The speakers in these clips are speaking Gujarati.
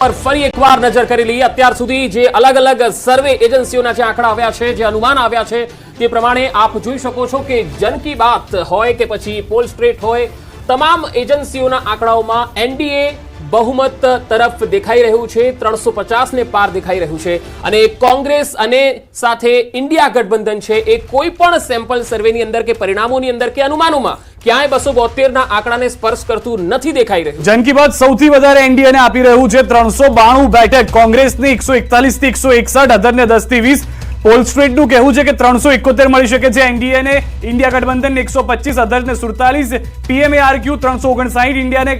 પર ફરી એકવાર નજર કરી લઈએ અત્યાર સુધી જે અલગ અલગ સર્વે એજન્સીઓના જે આંકડા આવ્યા છે, જે અનુમાન આવ્યા છે, તે પ્રમાણે આપ જોઈ શકો છો કે જન કી બાત હોય કે પછી પોલ સ્ટ્રીટ હોય, તમામ એજન્સીઓના આંકડાઓમાં એનડીએ બહુમત તરફ દેખાઈ રહ્યું છે, 350 ને પાર દેખાઈ રહ્યું છે અને કોંગ્રેસ અને સાથે ઇન્ડિયા ગઠબંધન છે એ કોઈ પણ સેમ્પલ સર્વેની અંદર કે પરિણામોની અંદર કે અનુમાનોમાં ક્યાંય 272 ના આંકડાને સ્પર્શ કરતું નથી દેખાઈ રહ્યું। જન કી બાત સૌથી વધારે એનડીએ ને આપી રહ્યું છે 392 બેઠક, કોંગ્રેસની 141 થી 161, અધરને 10 થી 20। પોલ સ્ટ્રીટ નું કહેવું છે કે 371 મળી શકે છે એનડીએ ને, ઇન્ડિયા ગઠબંધન 125, અધરને 47, પીએમઆરક્યુ 359, ઇન્ડિયાને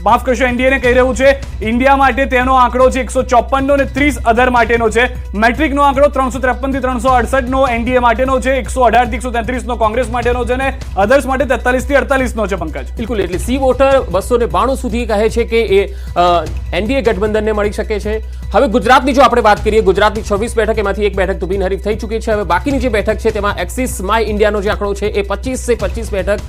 માફ કરશો એનડીએ ને કહી રહ્યું છે ઇન્ડિયા માટે તેનો આંકડો છે 154 નો અને 30 અધર માટેનો છે। મેટ્રિક નો આંકડો 353 થી 368 નો એનડીએ માટેનો છે, 118 થી 133 નો કોંગ્રેસ માટેનો છે અને અધર્સ માટે 43 થી 48 નો છે। પંકજ બિલકુલ, એટલે સી વોટર 292 સુધી કહે છે કે એ એનડીએ ગઠબંધનને મળી શકે છે। હવે ગુજરાતની જો આપણે વાત કરીએ, ગુજરાતની 26 બેઠક, એમાંથી એક બેઠક તો બિનહરીફ થઈ ચૂકી છે। હવે બાકીની જે બેઠક છે તેમાં એક્સિસ માય ઇન્ડિયાનો જે આંકડો છે એ 25 થી 25 બેઠક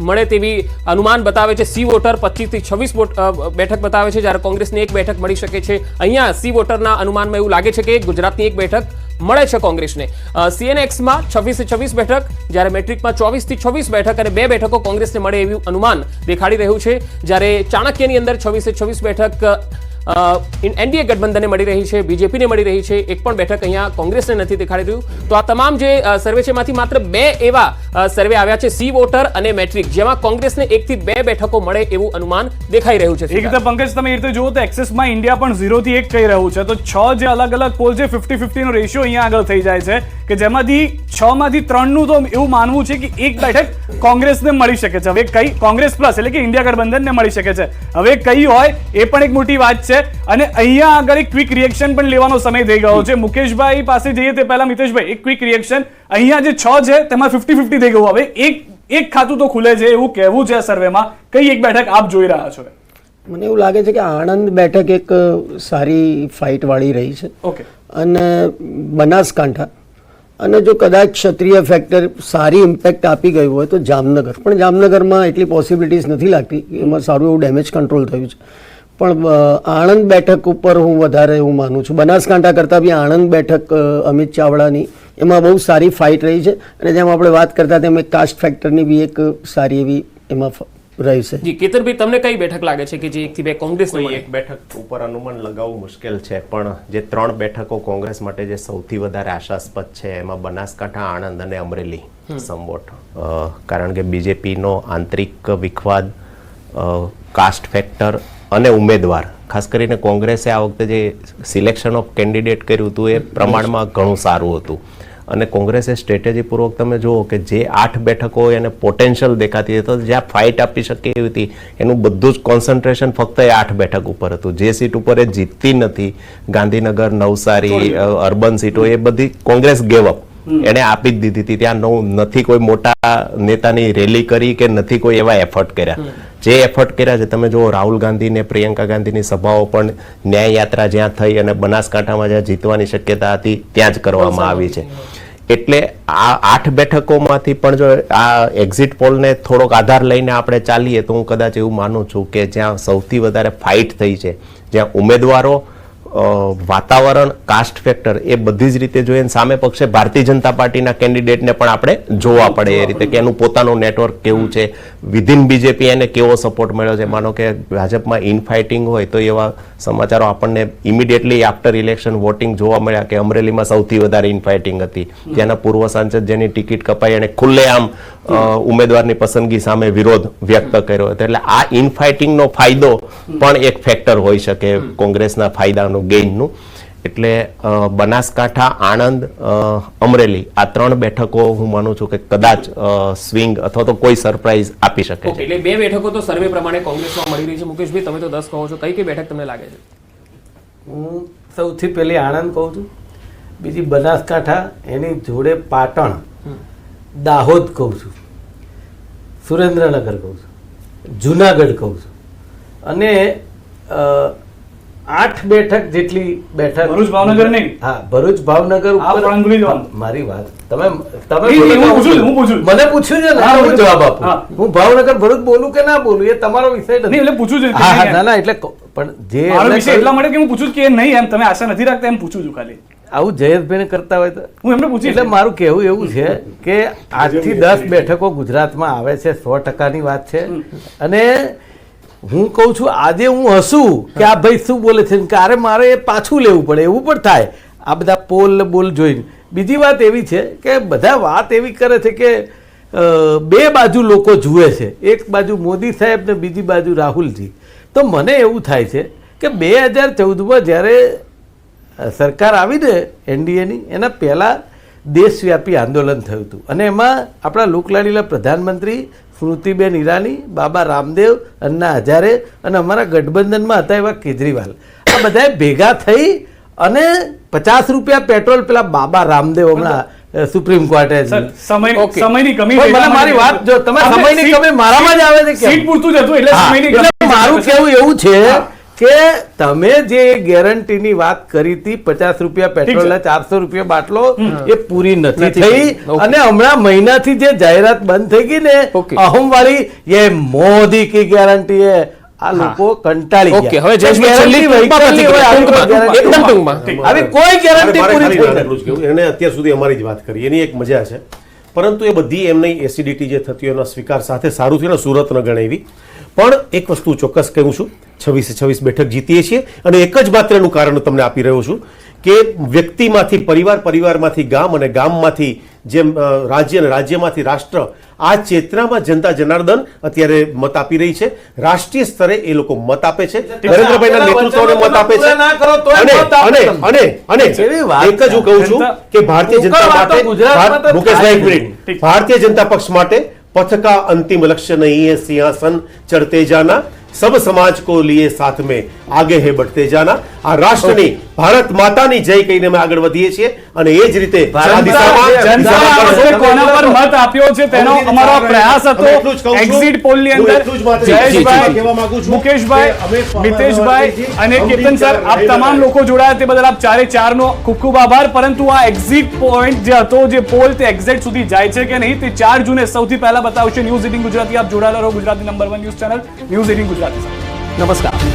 મળે તેવી અનુમાન બતાવે છે। સી વોટર 25 થી 26 બેઠક બતાવે છે, જ્યારે કોંગ્રેસને એક બેઠક મળી શકે છે। અહીંયા સી વોટરના અનુમાનમાં એવું લાગે છે કે ગુજરાતની એક બેઠક મળે છે કોંગ્રેસને। સીએનએક્સમાં 26 થી 26 બેઠક, જ્યારે મેટ્રિકમાં 24 થી 26 બેઠક અને 2 બેઠકો કોંગ્રેસને મળે એવું અનુમાન દેખાડી રહ્યું છે, જ્યારે ચાણક્યની અંદર 26 થી 26 બેઠક એનડીએ ગઠબંધનને મળી રહી છે, બીજેપીને મળી રહી છે, એક પણ બેઠક અહીંયા કોંગ્રેસને નથી દેખાડી રહ્યું। તો આ તમામ જે સર્વે છે એમાંથી માત્ર 2 એવા સર્વે આવ્યા છે, સી વોટર અને મેટ્રિક, જેમાં કોંગ્રેસને 1 થી 2 બેઠકો મળે એવું અનુમાન દેખાઈ રહ્યું છે। એક રીતે પંકજ તમે એ રીતે જુઓ તો એક્સેસમાં ઇન્ડિયા પણ 0 થી 1 કહી રહ્યું છે, તો 6 જે અલગ અલગ પોલ છે 50-50 નો રેશિયો અહીંયા આગળ થઈ જાય છે કે જેમાંથી 6 માંથી 3 નું તો એવું માનવું છે કે એક બેઠક કોંગ્રેસને મળી શકે છે। હવે કઈ કોંગ્રેસ પ્લસ એટલે કે ઇન્ડિયા ગઠબંધનને મળી શકે છે, હવે કઈ હોય એ પણ એક મોટી વાત છે। અને અહીંયા આગળ એક ક્વિક રિએક્શન પણ લેવાનો સમય થઈ ગયો છે। મુકેશભાઈ પાસે જઈએ તે પહેલા મિતેશભાઈ એક ક્વિક રિએક્શન, અહીંયા જે 6 છે તેમાં 50-50 થઈ ગયું, હવે એક ખાતું તો ખુલે છે એવું કહેવું છે સર્વેમાં, કઈ એક બેઠક આપ જોઈ રહ્યા છો? મને એવું લાગે છે કે આણંદ બેઠક એક સારી ફાઇટ વાળી રહી છે, ઓકે, અને બનાસકાંઠા, અને જો કદાચ ક્ષત્રિય ફેક્ટર સારી ઇમ્પેક્ટ આપી ગયું હોય તો જામનગર, પણ જામનગરમાં એટલી પોસિબિલિટીઝ નથી લાગતી, એમાં સારું એવું ડેમેજ કંટ્રોલ થયું છે। પણ આણંદ બેઠક ઉપર હું વધારે એવું માનું છું, બનાસકાંઠા કરતાં બી આણંદ બેઠક અમિત ચાવડાની એમાં બહુ સારી ફાઇટ રહી છે, અને જેમ આપણે વાત કરતા તેમ એક કાસ્ટ ફેક્ટરની બી એક સારી એવી એમાં રહી છે। જી કેતનભાઈ, તમને કઈ બેઠક લાગે છે કે જે 1 થી 2 કોંગ્રેસને મળે? એક બેઠક ઉપર અનુમાન લગાવવું મુશ્કેલ છે, પણ જે 3 બેઠકો કોંગ્રેસ માટે જે સૌથી વધારે આશાસ્પદ છે એમાં બનાસકાંઠા, આણંદ અને અમરેલી સમવોટ, કારણ કે બીજેપીનો આંતરિક વિખવાદ, કાસ્ટ ફેક્ટર અને ઉમેદવાર, ખાસ કરીને કોંગ્રેસે આ વખતે જે સિલેક્શન ઓફ કેન્ડિડેટ કર્યું હતું એ પ્રમાણમાં ઘણું સારું હતું, અને કોંગ્રેસે સ્ટ્રેટેજીપૂર્વક તમે જુઓ કે જે 8 બેઠકો એને પોટેન્શિયલ દેખાતી હતી, તો જ્યાં ફાઇટ આપી શકે એવી હતી, એનું બધું જ કોન્સન્ટ્રેશન ફક્ત એ 8 બેઠક ઉપર હતું। જે સીટ ઉપર એ જીતતી નથી, ગાંધીનગર, નવસારી, અર્બન સીટો, એ બધી કોંગ્રેસ ગેવ અપ, એને આપી જ દીધી હતી। ત્યાં નથી કોઈ મોટા નેતાની રેલી કરી કે નથી કોઈ એવા એફર્ટ કર્યા। જે એફર્ટ કર્યા છે તમે જુઓ, રાહુલ ગાંધી ને પ્રિયંકા ગાંધીની સભાઓ પણ ન્યાય યાત્રા જ્યાં થઈ અને બનાસકાંઠામાં જ્યાં જીતવાની શક્યતા હતી ત્યાં જ કરવામાં આવી છે। એટલે આ 8 બેઠકોમાંથી પણ જો આ એક્ઝિટ પોલને થોડોક આધાર લઈને આપણે ચાલીએ તો હું કદાચ એવું માનું છું કે જ્યાં સૌથી વધારે ફાઇટ થઈ છે, જ્યાં ઉમેદવારો, વાતાવરણ, કાસ્ટ ફેક્ટર એ બધી જ રીતે જોઈએ, સામે પક્ષે ભારતીય જનતા પાર્ટીના કેન્ડિડેટને પણ આપણે જોવા પડે એ રીતે કે એનું પોતાનું નેટવર્ક કેવું છે, વિધિન બીજેપી એને કેવો સપોર્ટ મળ્યો છે। માનો કે ભાજપમાં ઇનફાઇટિંગ હોય તો એવા સમાચારો આપણને ઇમિડિયેટલી આફ્ટર ઇલેક્શન વોટિંગ જોવા મળ્યા કે અમરેલીમાં સૌથી વધારે ઇનફાઇટિંગ હતી, ત્યાંના પૂર્વ સાંસદ જેની ટિકિટ કપાઈ અને ખુલ્લેઆમ ઉમેદવારની પસંદગી સામે વિરોધ વ્યક્ત કર્યો હતો। એટલે આ ઇનફાઇટિંગનો ફાયદો પણ એક ફેક્ટર હોઈ શકે કોંગ્રેસના ફાયદાનું, ગેઇનનું। એટલે બનાસકાંઠા, આણંદ, અમરેલી આ 3 બેઠકો હું માનું છું કે કદાચ સ્વિંગ અથવા તો કોઈ સરપ્રાઈઝ આપી શકે છે। એટલે 2 બેઠકો તો સર્વે પ્રમાણે કોંગ્રેસમાં મળી રહી છે। મુકેશભાઈ, તમે તો 10 કહો છો, કઈ બેઠક તમને લાગે છે? હું સૌથી પહેલી આણંદ કહું છું, બીજી બનાસકાંઠા, એની જોડે પાટણ, દાહોદ કહું છું, સુરેન્દ્રનગર કહું છું, જુનાગઢ કહું છું, અને 8 બેઠક જેટલી બેઠક ભરૂચ ભાવનગર નહીં. હા ભરૂચ ભાવનગર આ ઉપર પણ ભૂલી જવાનું. મારી વાત તમે નહીં, હું પૂછું છું, હું પૂછું છું. મને પૂછ્યું છે ને હા, હું હું જવાબ હા. આપું હું ભાવનગર ભરૂચ બોલું કે ના બોલું એ તમારો વિષય નહીં, નથી એટલે પૂછું છું હા હા, કે ના ના એટલે પણ જે મારો એમને વિષય એટલા માટે કે હું પૂછું છું કે એ નહીં એમ તમે આશા નથી રાખતા એમ પૂછું છું ખાલી. આવું જયેશભાઈને કરતા હોય તો હું એમને પૂછી એટલે મારું કહેવું એવું છે કે 8 થી 10 બેઠકો ગુજરાતમાં આવે છે 100%ની વાત છે અને હું કહું છું આજે હું હસું કે આ ભાઈ શું બોલે છે કે મારે એ પાછું લેવું પડે એવું પણ થાય આ બધા પોલ ને બોલ જોઈને. બીજી વાત એવી છે કે બધા વાત એવી કરે છે કે બે બાજુ લોકો જુએ છે, એક બાજુ મોદી સાહેબ ને બીજી બાજુ રાહુલજી. તો મને એવું થાય છે કે 2014માં જ્યારે સરકાર આવી ને એનડીએની એના પહેલાં દેશવ્યાપી આંદોલન થયું હતું અને એમાં આપણા લોકલાડીલા પ્રધાનમંત્રી સ્મૃતિબેન ઈરાની, બાબા રામદેવ, અન્ના હજારે અને અમારા ગઠબંધનમાં હતા એવા કેજરીવાલ આ બધાએ ભેગા થઈ અને 50 રૂપિયા પેટ્રોલ પેલા બાબા રામદેવ હમણાં સુપ્રીમ કોર્ટે સમયની કમી પણ મને મારી વાત જો તમે સમયની કમી મારામાં જ આવે છે કેમ? સીટ પૂરતું જ હતું એટલે હા, સમયની એટલે કમી મારું કેવું એવું છે કે તમે જે ગેરંટીની વાત કરી હતી 50 રૂપિયા પેટ્રોલ 400 રૂપિયા બાટલો એ પૂરી નથી થઈ અને હમણાં મહિનાથી જે જાહેરાત બંધ થઈ ગઈ ને Okay. અહમ વાળી એ મોદી કી ગેરંટી હે આ લોકો કંટાળી Okay, ગયા હવે જયેશભાઈ છેલ્લી Guarantee ટૂંકમાં vehicle ની હોય, આવી કોઈ ટૂંકમાં, guarantee એકદમ હોય. ટૂંકમાં. આવી કોઈ ગેરંટી મારે પૂરી ખાલી થઈ એટલું જ નથી. કહેવું, એને અત્યાર સુધી અમારી જ વાત કરી એની એક મજા છે પરંતુ એ બધી એમની એસિડિટી જે થતી હોય એના સ્વીકાર સાથે સારું થયું ને સુરત ન ગણાવી. પણ એક વસ્તુ ચોક્કસ કહું છું 26 બેઠક જીતીએ છીએ અને એક જ માત્ર એનું કારણ તમને આપી રહ્યો છું કે વ્યક્તિમાંથી પરિવાર, પરિવારમાંથી ગામ અને ગામમાંથી જેમ રાજ્ય અને રાજ્યમાંથી રાષ્ટ્ર આ ચેતનામાં જનતા જનાર્દન અત્યારે મત આપી રહી છે. રાષ્ટ્રીય સ્તરે એ લોકો મત આપે છે, નરેન્દ્રભાઈના નેતૃત્વને મત આપે છે ના કરો તોય અને મત આપે અને તમને. અને અને એવી વાત એક જ હું કહું છું કે ભારતીય જનતા ઉકળ વાતો માટે ગુજરાતમાં તો મુકેશભાઈ એક થાય મિનિટ भारतीय जनता पक्ष માટે पथ का अंतिम लक्ष्य नहीं है सिंहासन चढ़ते जाना, सब समाज को लिए साथ में आगे है बढ़ते जाना. આ રાષ્ટ્રની ભારત માતાની જય કહીને અમે આગળ વધીએ છીએ અને એ જ રીતે આ દિશામાં જનતાએ આ વખતે કોના પર મત આપ્યો છે તેનો અમારો પ્રયાસ અમે એટલું જ હતો. કહું છું. એક્ઝિટ પોલ ની હું અંદર એટલું જ માત્ર જયેશભાઈ, કહેવા માંગુ છું મુકેશભાઈ, કે અમે મિતેશભાઈ અને કેતન સર આપ તમામ લોકો જોડાયા તે બદલ આપ ચારે ચારનો ખૂબ ખૂબ આભાર. પરંતુ આ એક્ઝિટ પોઈન્ટ જે હતો, જે પોલ તે એક્ઝેક્ટ સુધી જાય છે કે નહીં તે 4 જૂને સૌથી પહેલા બતાવશે ન્યૂઝ 18 ગુજરાતી. આપ જોડાયેલા રહો Gujarati number 1 news channel news 18 Gujarati સાથે. નમસ્કાર.